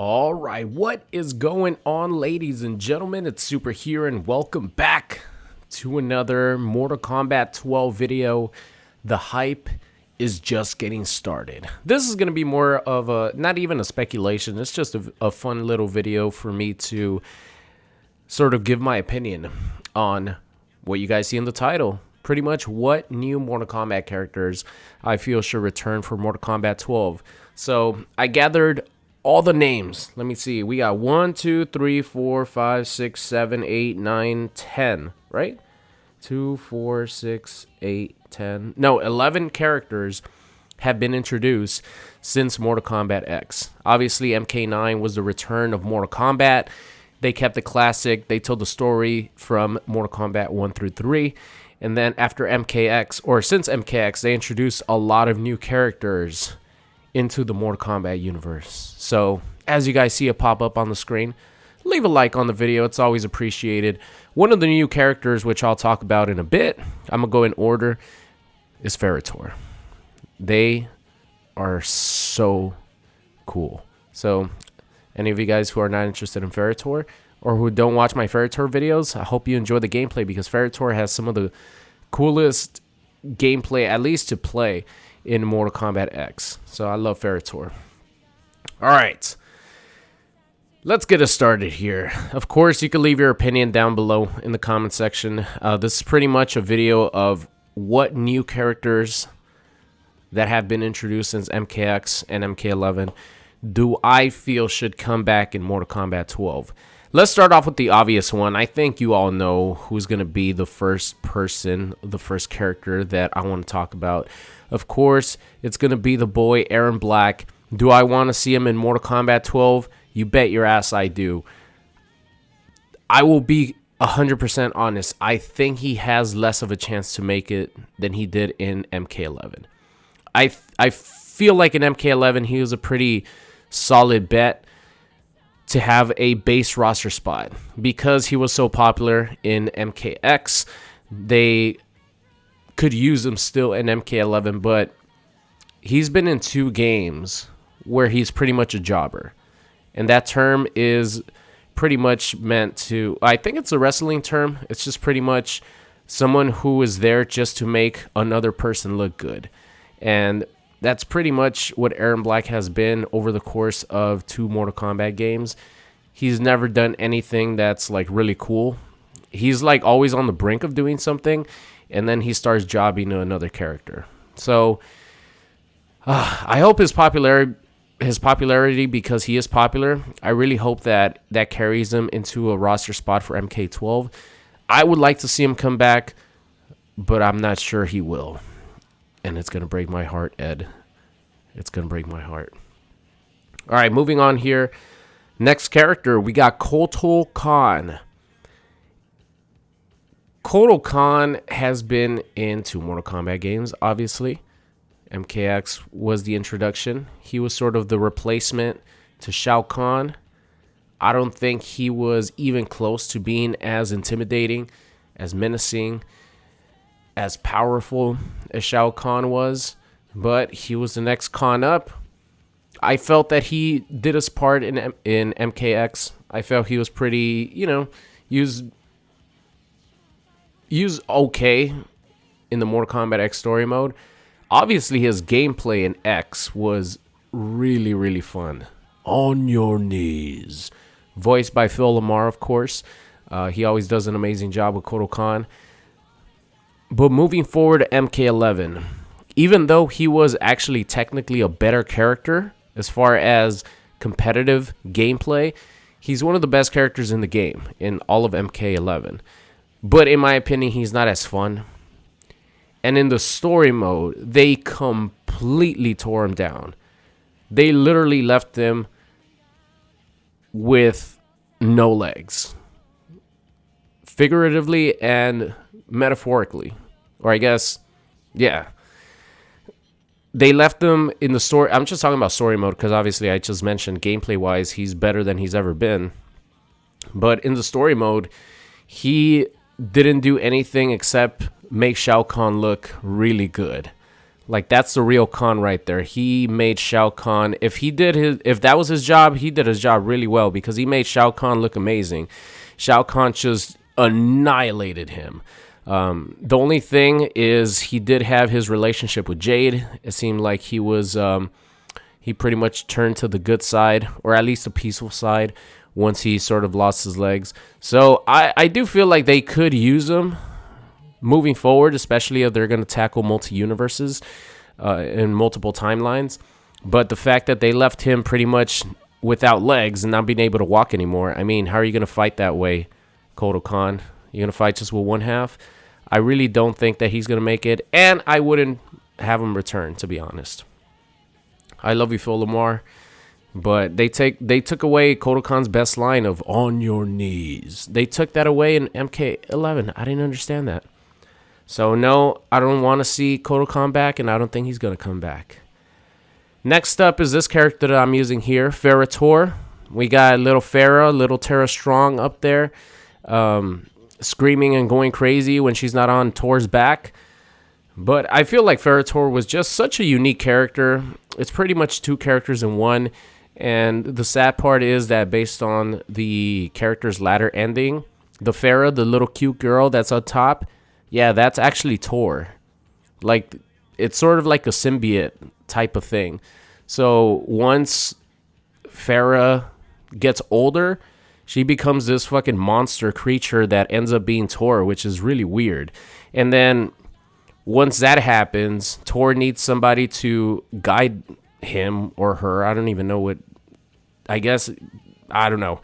All right, what is going on, ladies and gentlemen? It's Super here, and welcome back to another Mortal Kombat 12 video. The hype is just getting started. This is going to be more of a, not even a speculation, it's just a fun little video for me to sort of give my opinion on what you guys see in the title. Pretty much what new Mortal Kombat characters I feel should return for Mortal Kombat 12. So I gathered all the names. Let me see. We got 1, 2, 3, 4, 5, 6, 7, 8, 9, 10, right? 2, 4, 6, 8, 10. No, 11 characters have been introduced since Mortal Kombat X. Obviously, MK9 was the return of Mortal Kombat. They kept the classic. They told the story from Mortal Kombat 1 through 3. And then after MKX, or since MKX, they introduced a lot of new characters into the Mortal Kombat universe. So as you guys see it pop up on the screen, leave a like on the video. It's always appreciated. One of the new characters, which I'll talk about in a bit, I'm gonna go in order, is Torr. They are so cool. So any of you guys who are not interested in Torr or who don't watch my Torr videos, I hope you enjoy the gameplay, because Torr has some of the coolest gameplay, at least to play, in Mortal Kombat X. So I love Torr. All right, let's get us started here. Of course, you can leave your opinion down below in the comment section. This is pretty much a video of what new characters that have been introduced since MKX and MK11 do I feel should come back in Mortal Kombat 12. Let's start off with the obvious one. I think you all know who's going to be the first person, the first character that I want to talk about. Of course, it's going to be the boy Erron Black. Do I want to see him in Mortal Kombat 12? You bet your ass I do. I will be 100% honest. I think he has less of a chance to make it than he did in MK11. I feel like in MK11 he was a pretty solid bet to have a base roster spot, because he was so popular in MKX. They could use him still in MK11, but he's been in 2 games where he's pretty much a jobber, and that term is pretty much meant to, I think it's a wrestling term. It's just pretty much someone who is there just to make another person look good, and that's pretty much what Erron Black has been over the course of 2 Mortal Kombat games. He's never done anything that's like really cool. He's like always on the brink of doing something, and then he starts jobbing to another character. So I hope his popularity, because he is popular, I really hope that carries him into a roster spot for MK12. I would like to see him come back, but I'm not sure he will. And it's going to break my heart, Ed. It's going to break my heart. All right, moving on here. Next character, we got Kotal Kahn. Kotal Kahn has been in 2 Mortal Kombat games, obviously. MKX was the introduction. He was sort of the replacement to Shao Kahn. I don't think he was even close to being as intimidating, as menacing, as powerful as Shao Kahn was, but he was the next Kahn up. I felt that he did his part in MKX. I felt he was pretty, used okay in the Mortal Kombat X story mode. Obviously, his gameplay in X was really, really fun. On your knees. Voiced by Phil Lamar, of course. He always does an amazing job with Kotal Kahn. But moving forward to MK11, even though he was actually technically a better character as far as competitive gameplay, he's one of the best characters in the game, in all of MK11. But in my opinion, he's not as fun. And in the story mode, they completely tore him down. They literally left him with no legs. Figuratively and metaphorically, or I guess, yeah, they left them in the story. I'm just talking about story mode, because obviously I just mentioned gameplay wise he's better than he's ever been, but in the story mode he didn't do anything except make Shao Kahn look really good. Like, that's the real Kahn right there. He made Shao Kahn. If that was his job, he did his job really well because he made Shao Kahn look amazing. Shao Kahn just annihilated him. The only thing is he did have his relationship with Jade. It seemed like he pretty much turned to the good side, or at least the peaceful side, once he sort of lost his legs. So I do feel like they could use him moving forward, especially if they're going to tackle multi-universes in multiple timelines. But the fact that they left him pretty much without legs and not being able to walk anymore, I mean, how are you going to fight that way, Kotal Kahn? You're going to fight just with one half? I really don't think that he's going to make it, and I wouldn't have him return, to be honest. I love you, Phil Lamar, but they took away Kotal Kahn's best line of "on your knees." They took that away in MK11. I didn't understand that. So no, I don't want to see Kotal Kahn back, and I don't think he's going to come back. Next up is this character that I'm using here, Ferra Torr. We got little Ferra, little Tara Strong up there, screaming and going crazy when she's not on Torr's back. But I feel like Ferra Torr was just such a unique character. It's pretty much two characters in one. And the sad part is that based on the character's ladder ending, the Ferra, the little cute girl that's up top, yeah, that's actually Torr. Like, it's sort of like a symbiote type of thing. So once Ferra gets older, she becomes this fucking monster creature that ends up being Torr, which is really weird. And then once that happens, Torr needs somebody to guide him or her. I don't even know what, I don't know.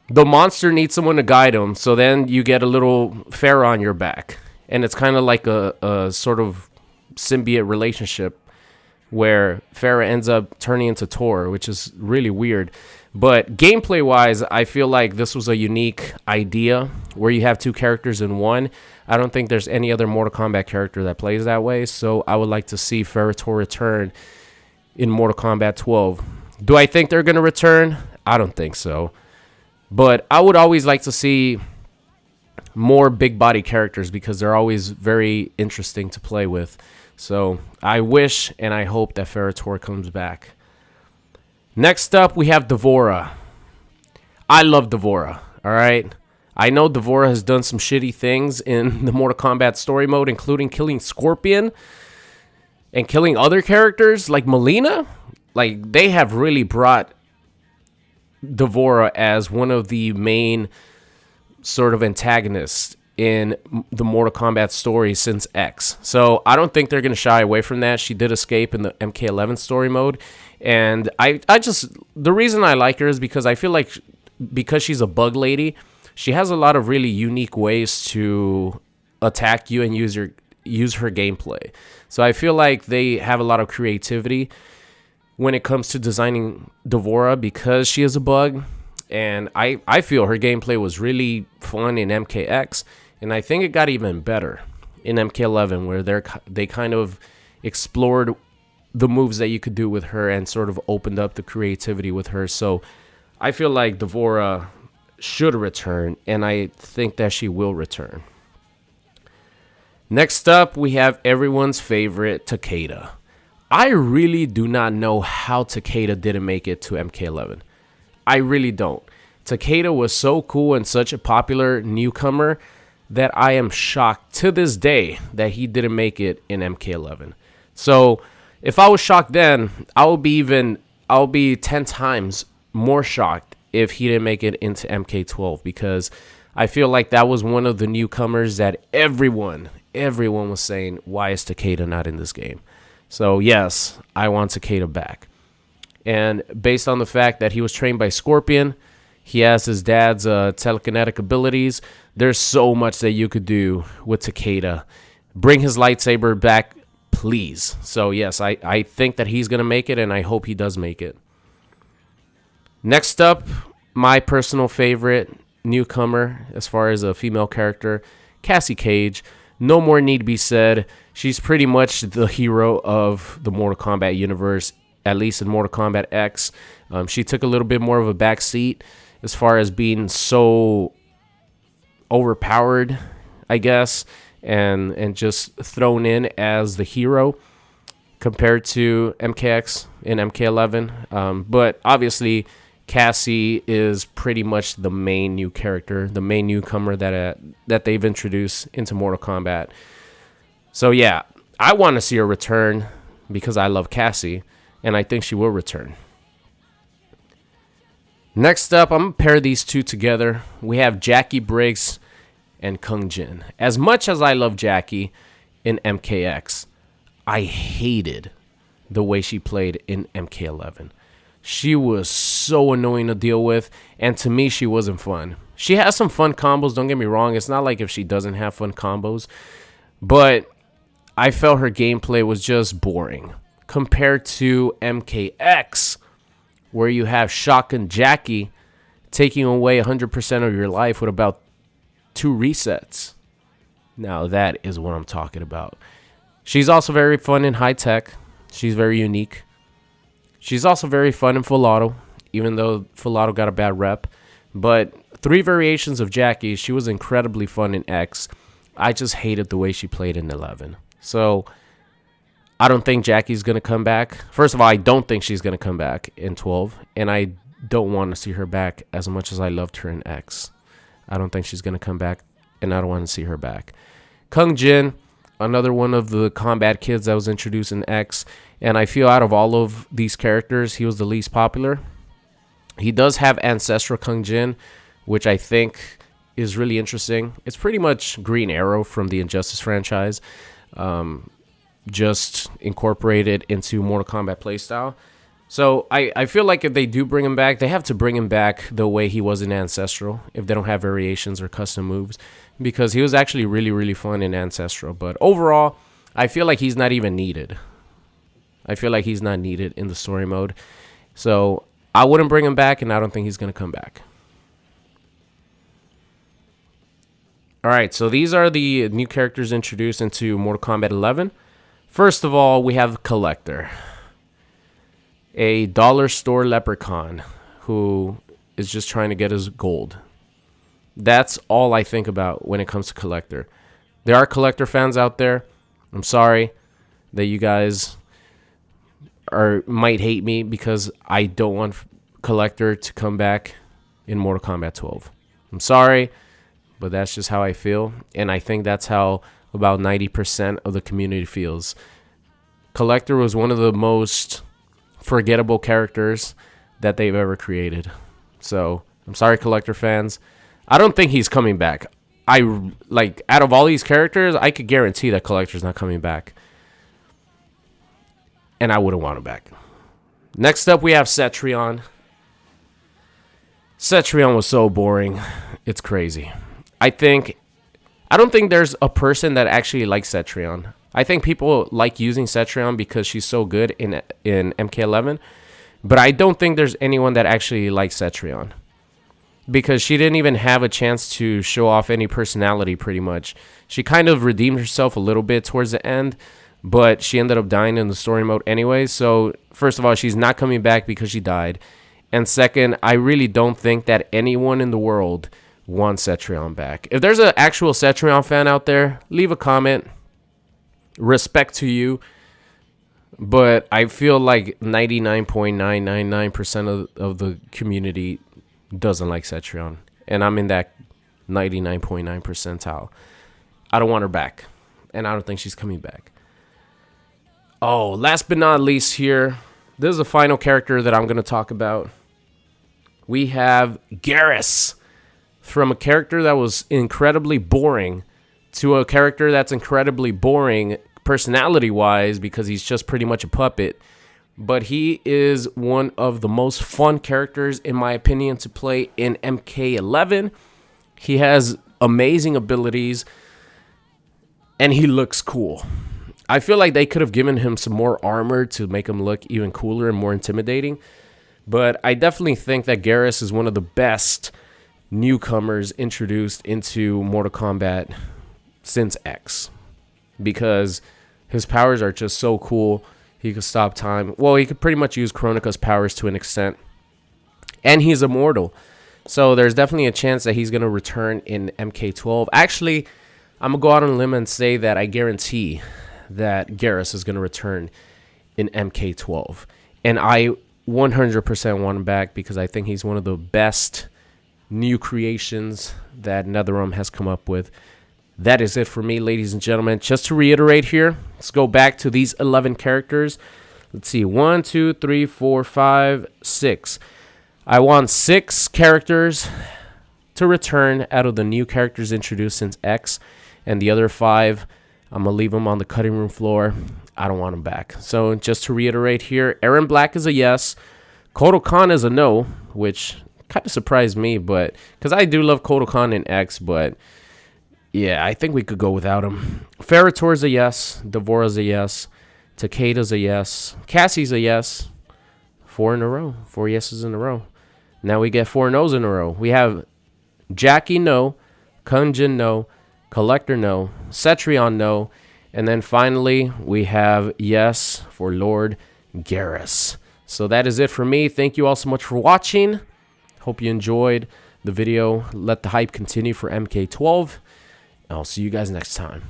The monster needs someone to guide him. So then you get a little Ferra on your back. And it's kind of like a sort of symbiote relationship where Ferra ends up turning into Torr, which is really weird. But gameplay-wise, I feel like this was a unique idea where you have two characters in one. I don't think there's any other Mortal Kombat character that plays that way, so I would like to see Ferra Torr return in Mortal Kombat 12. Do I think they're going to return? I don't think so. But I would always like to see more big body characters because they're always very interesting to play with. So I wish and I hope that Ferra Torr comes back. Next up, we have D'Vorah. I love D'Vorah, all right? I know D'Vorah has done some shitty things in the Mortal Kombat story mode, including killing Scorpion and killing other characters like Melina. Like, they have really brought D'Vorah as one of the main sort of antagonists in the Mortal Kombat story since X. So I don't think they're going to shy away from that. She did escape in the MK11 story mode. And I just, the reason I like her is because I feel like because she's a bug lady, she has a lot of really unique ways to attack you and use her gameplay. So I feel like they have a lot of creativity when it comes to designing D'Vorah because she is a bug. And I feel her gameplay was really fun in MKX. And I think it got even better in MK11 where they kind of explored the moves that you could do with her and sort of opened up the creativity with her. So I feel like D'Vorah should return, and I think that she will return. Next up, we have everyone's favorite Takeda. I really do not know how Takeda didn't make it to MK11. I really don't. Takeda was so cool and such a popular newcomer that I am shocked to this day that he didn't make it in MK11. So if I was shocked then, I'll be 10 times more shocked if he didn't make it into MK12 because I feel like that was one of the newcomers that everyone was saying, why is Takeda not in this game? So yes, I want Takeda back. And based on the fact that he was trained by Scorpion, he has his dad's telekinetic abilities. There's so much that you could do with Takeda. Bring his lightsaber back, please. So yes, I think that he's going to make it, and I hope he does make it. Next up, my personal favorite newcomer as far as a female character, Cassie Cage. No more need be said. She's pretty much the hero of the Mortal Kombat universe, at least in Mortal Kombat X. She took a little bit more of a back seat as far as being so overpowered, I guess, and just thrown in as the hero. compared to MKX in MK11. But obviously, Cassie is pretty much the main new character, the main newcomer that they've introduced into Mortal Kombat. So yeah, I want to see her return because I love Cassie, and I think she will return. Next up, I'm going to pair these two together. We have Jacqui Briggs and Kung Jin. As much as I love Jacqui in MKX, I hated the way she played in MK11. She was so annoying to deal with, and to me, she wasn't fun. She has some fun combos, don't get me wrong. It's not like if she doesn't have fun combos, but I felt her gameplay was just boring compared to MKX, where you have Shotgun Jacqui taking away 100% of your life with about 2 resets. Now that is what I'm talking about. She's also very fun in high tech. She's very unique. She's also very fun in full auto, even though full auto got a bad rep. But 3 variations of Jacqui, she was incredibly fun in X. I just hated the way she played in 11. So I don't think Jacqui's going to come back. First of all, I don't think she's going to come back in 12. And I don't want to see her back as much as I loved her in X. I don't think she's going to come back, and I don't want to see her back. Kung Jin, another one of the combat kids that was introduced in X, and I feel out of all of these characters, he was the least popular. He does have Ancestral Kung Jin, which I think is really interesting. It's pretty much Green Arrow from the Injustice franchise, just incorporated into Mortal Kombat playstyle. So I feel like if they do bring him back, they have to bring him back the way he was in Ancestral, if they don't have variations or custom moves, because he was actually really, really fun in Ancestral. But overall, I feel like he's not even needed. I feel like he's not needed in the story mode. So I wouldn't bring him back, and I don't think he's going to come back. All right, so these are the new characters introduced into Mortal Kombat 11. First of all, we have Kollector, a dollar store leprechaun who is just trying to get his gold. That's all I think about when it comes to Kollector. There are Kollector fans out there. I'm sorry that you guys might hate me because I don't want Kollector to come back in Mortal Kombat 12. I'm sorry, but that's just how I feel, and I think that's how about 90% of the community feels. Kollector was one of the most forgettable characters that they've ever created. So I'm sorry, Kollector fans. I don't think he's coming back. Out of all these characters, I could guarantee that Kollector's not coming back, and I wouldn't want him back. Next up, we have Cetrion. Cetrion was so boring. It's crazy. I don't think there's a person that actually likes Cetrion. I think people like using Cetrion because she's so good in MK11, but I don't think there's anyone that actually likes Cetrion because she didn't even have a chance to show off any personality pretty much. She kind of redeemed herself a little bit towards the end, but she ended up dying in the story mode anyway. So first of all, she's not coming back because she died. And second, I really don't think that anyone in the world wants Cetrion back. If there's an actual Cetrion fan out there, leave a comment. Respect to you. But I feel like 99.999% of the community doesn't like Cetrion. And I'm in that 99.9 percentile. I don't want her back. And I don't think she's coming back. Oh, last but not least here, this is the final character that I'm going to talk about. We have Geras. From a character that was incredibly boring to a character that's incredibly boring personality-wise because he's just pretty much a puppet. But he is one of the most fun characters, in my opinion, to play in MK11. He has amazing abilities, and he looks cool. I feel like they could have given him some more armor to make him look even cooler and more intimidating. But I definitely think that Geras is one of the best newcomers introduced into Mortal Kombat since X, because his powers are just so cool. He could stop time. Well, he could pretty much use Kronika's powers to an extent, and he's immortal. So there's definitely a chance that he's going to return in MK12. Actually, I'm going to go out on a limb and say that I guarantee that Geras is going to return in MK12. And I 100% want him back because I think he's one of the best new creations that NetherRealm has come up with. That is it for me, ladies and gentlemen. Just to reiterate here, let's go back to these 11 characters. Let's see, 1, 2, 3, 4, 5, 6. I want 6 characters to return out of the new characters introduced since X, and the other 5, I'm going to leave them on the cutting room floor. I don't want them back. So just to reiterate here, Erron Black is a yes. Kotal Kahn is a no, which kind of surprised me, but because I do love Kotal Kahn in X, but yeah, I think we could go without him. Ferra Torr is a yes. Devora's a yes. Takeda's a yes. Cassie's a yes. 4 in a row. 4 yeses in a row. Now we get 4 no's in a row. We have Jacqui no. Kunjin no. Kollector no. Cetrion no. And then finally, we have yes for Lord Geras. So that is it for me. Thank you all so much for watching. Hope you enjoyed the video. Let the hype continue for MK12. I'll see you guys next time.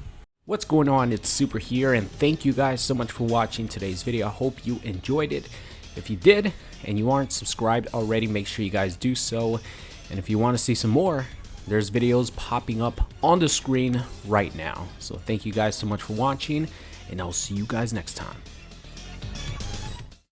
What's going on? It's Super here, and thank you guys so much for watching today's video. I hope you enjoyed it. If you did, and you aren't subscribed already, make sure you guys do so. And if you want to see some more, there's videos popping up on the screen right now. So thank you guys so much for watching, and I'll see you guys next time.